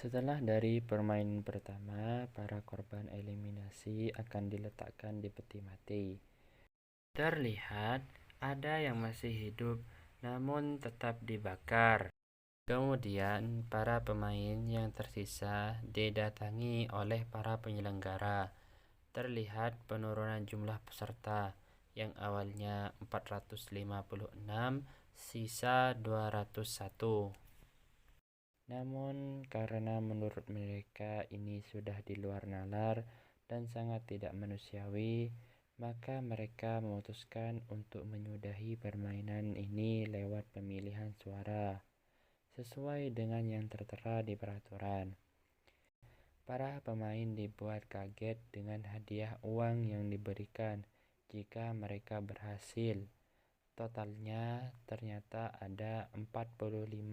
Setelah dari permainan pertama, para korban eliminasi akan diletakkan di peti mati. Terlihat ada yang masih hidup namun tetap dibakar. Kemudian, para pemain yang tersisa didatangi oleh para penyelenggara. Terlihat penurunan jumlah peserta yang awalnya 456, sisa 201. Namun, karena menurut mereka ini sudah di luar nalar dan sangat tidak manusiawi, maka mereka memutuskan untuk menyudahi permainan ini lewat pemilihan suara, sesuai dengan yang tertera di peraturan. Para pemain dibuat kaget dengan hadiah uang yang diberikan jika mereka berhasil. Totalnya ternyata ada 45,6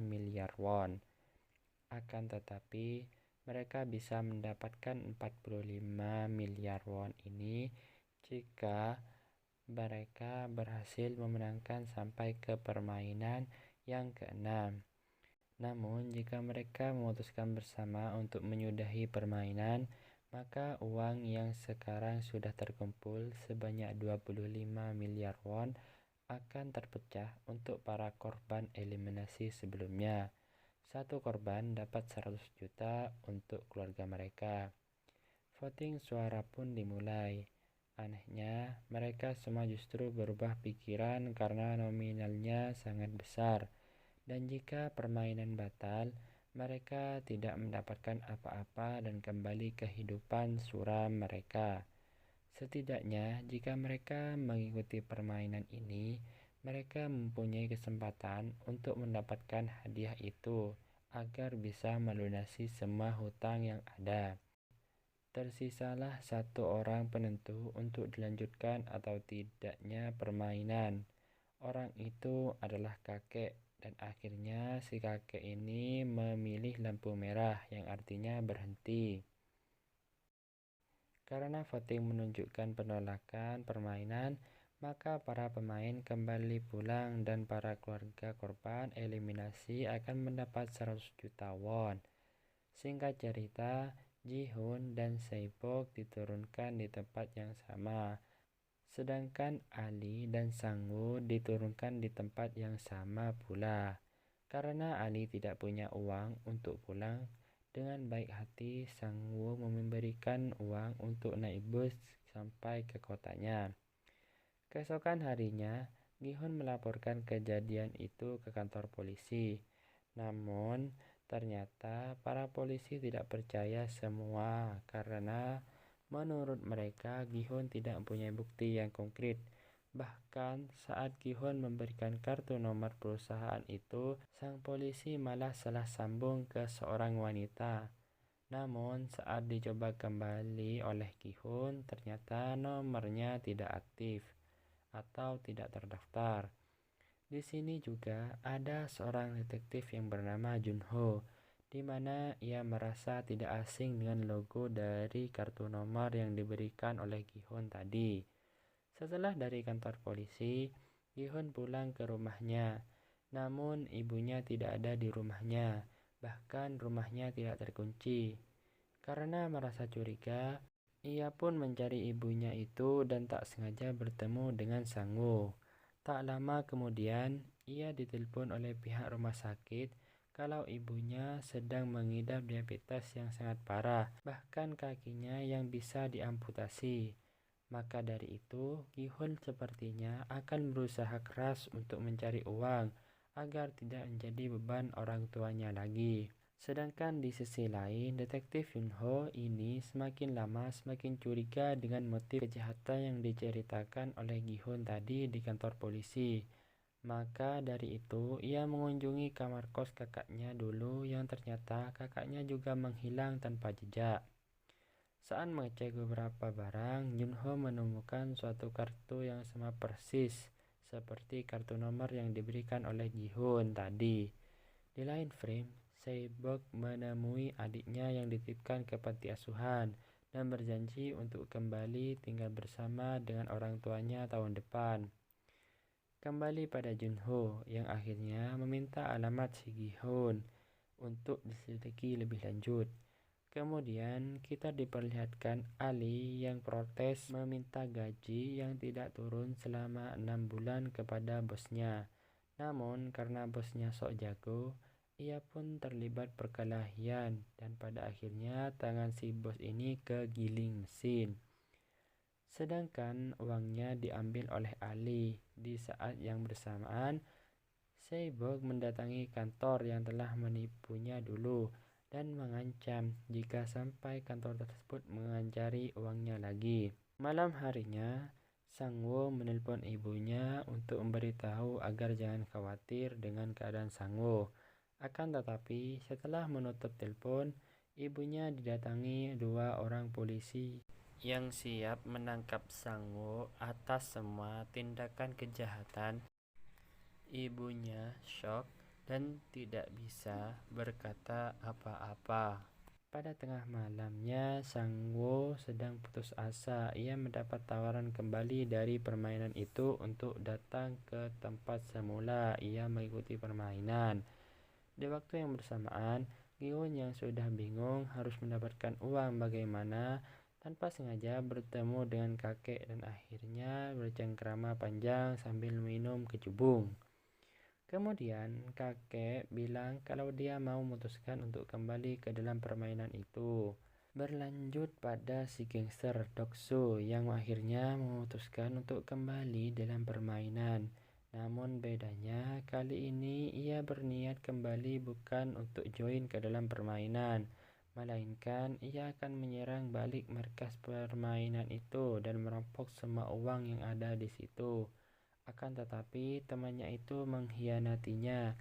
miliar won. Akan tetapi, mereka bisa mendapatkan 45 miliar won ini jika mereka berhasil memenangkan sampai ke permainan yang keenam. Namun, jika mereka memutuskan bersama untuk menyudahi permainan, maka uang yang sekarang sudah terkumpul sebanyak 25 miliar won akan terpecah untuk para korban eliminasi sebelumnya. Satu korban dapat 100 juta untuk keluarga mereka. Voting suara pun dimulai. Anehnya, mereka semua justru berubah pikiran karena nominalnya sangat besar. Dan jika permainan batal, mereka tidak mendapatkan apa-apa dan kembali kehidupan suram mereka. Setidaknya, jika mereka mengikuti permainan ini, mereka mempunyai kesempatan untuk mendapatkan hadiah itu agar bisa melunasi semua hutang yang ada. Tersisalah satu orang penentu untuk dilanjutkan atau tidaknya permainan. Orang itu adalah kakek, dan akhirnya si kakek ini memilih lampu merah yang artinya berhenti. Karena voting menunjukkan penolakan permainan, maka para pemain kembali pulang dan para keluarga korban eliminasi akan mendapat 100 juta won. Singkat cerita, Ji-hoon dan Se-bok diturunkan di tempat yang sama, sedangkan Ali dan Sang-woo diturunkan di tempat yang sama pula. Karena Ali tidak punya uang untuk pulang, dengan baik hati Sang-woo memberikan uang untuk naik bus sampai ke kotanya. Keesokan harinya, Gi-hoon melaporkan kejadian itu ke kantor polisi. Namun, ternyata para polisi tidak percaya semua karena menurut mereka Gi-hoon tidak mempunyai bukti yang konkret. Bahkan saat Gi-hoon memberikan kartu nomor perusahaan itu, sang polisi malah salah sambung ke seorang wanita. Namun saat dicoba kembali oleh Gi-hoon, ternyata nomornya tidak aktif atau tidak terdaftar. Di sini juga ada seorang detektif yang bernama Junho, di mana ia merasa tidak asing dengan logo dari kartu nomor yang diberikan oleh Gi-hoon tadi. Setelah dari kantor polisi, Gi-hoon pulang ke rumahnya. Namun ibunya tidak ada di rumahnya, bahkan rumahnya tidak terkunci. Karena merasa curiga, ia pun mencari ibunya itu dan tak sengaja bertemu dengan Sang-woo. Tak lama kemudian, ia ditelepon oleh pihak rumah sakit kalau ibunya sedang mengidap diabetes yang sangat parah, bahkan kakinya yang bisa diamputasi. Maka dari itu, Gi-hoon sepertinya akan berusaha keras untuk mencari uang agar tidak menjadi beban orang tuanya lagi. Sedangkan di sisi lain, detektif Junho ini semakin lama semakin curiga dengan motif kejahatan yang diceritakan oleh Gi-hoon tadi di kantor polisi. Maka dari itu, ia mengunjungi kamar kos kakaknya dulu yang ternyata kakaknya juga menghilang tanpa jejak. Saat mengecek beberapa barang, Junho menemukan suatu kartu yang sama persis seperti kartu nomor yang diberikan oleh Gi-hoon tadi. Di lain frame, Se-bok menemui adiknya yang dititipkan ke panti asuhan dan berjanji untuk kembali tinggal bersama dengan orang tuanya tahun depan. Kembali pada Junho yang akhirnya meminta alamat si Gi-hoon. untuk diselidiki lebih lanjut. Kemudian kita diperlihatkan Ali yang protes meminta gaji yang tidak turun selama 6 bulan kepada bosnya. Namun karena bosnya sok jago, ia pun terlibat perkelahian dan pada akhirnya tangan si bos ini kegiling mesin. Sedangkan uangnya diambil oleh Ali. Di saat yang bersamaan, Cyborg mendatangi kantor yang telah menipunya dulu dan mengancam jika sampai kantor tersebut mengancari uangnya lagi. Malam harinya, Sangwoo menelpon ibunya untuk memberitahu agar jangan khawatir dengan keadaan Sangwoo. Akan tetapi, setelah menutup telepon, ibunya didatangi 2 orang polisi yang siap menangkap Sangwoo atas semua tindakan kejahatan. Ibunya syok dan tidak bisa berkata apa-apa. Pada tengah malamnya, Sangwoo sedang putus asa. Ia mendapat tawaran kembali dari permainan itu untuk datang ke tempat semula. Ia mengikuti permainan. Di waktu yang bersamaan, Giun yang sudah bingung harus mendapatkan uang bagaimana tanpa sengaja bertemu dengan kakek dan akhirnya bercengkrama panjang sambil minum kecubung. Kemudian kakek bilang kalau dia mau memutuskan untuk kembali ke dalam permainan itu. Berlanjut pada si gangster Doksu yang akhirnya memutuskan untuk kembali dalam permainan. Namun bedanya kali ini ia berniat kembali bukan untuk join ke dalam permainan, melainkan ia akan menyerang balik markas permainan itu dan merampok semua uang yang ada di situ. Akan tetapi temannya itu mengkhianatinya,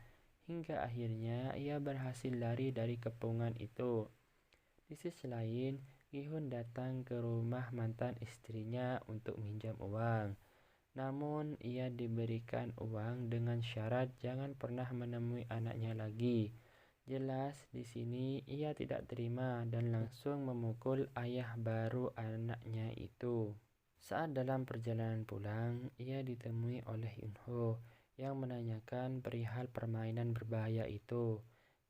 hingga akhirnya ia berhasil lari dari kepungan itu. Di sisi lain, Gihun datang ke rumah mantan istrinya untuk minjam uang. Namun ia diberikan uang dengan syarat jangan pernah menemui anaknya lagi. Jelas di sini ia tidak terima dan langsung memukul ayah baru anaknya itu. Saat dalam perjalanan pulang, ia ditemui oleh Yunho yang menanyakan perihal permainan berbahaya itu,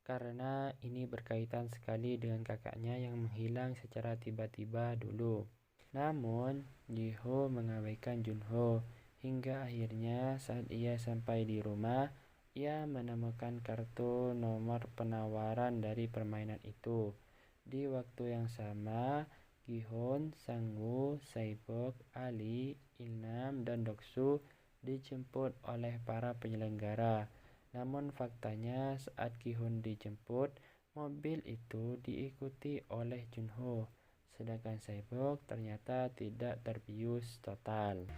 karena ini berkaitan sekali dengan kakaknya yang menghilang secara tiba-tiba dulu. Namun, Jiho mengabaikan Junho, hingga akhirnya saat ia sampai di rumah, ia menemukan kartu nomor penawaran dari permainan itu. Di waktu yang sama, Gihon, Sangwoo, Cyborg, Ali, Ilnam, dan Doksu dijemput oleh para penyelenggara. Namun faktanya saat Gihon dijemput, mobil itu diikuti oleh Junho, sedangkan Cyborg ternyata tidak terbius total.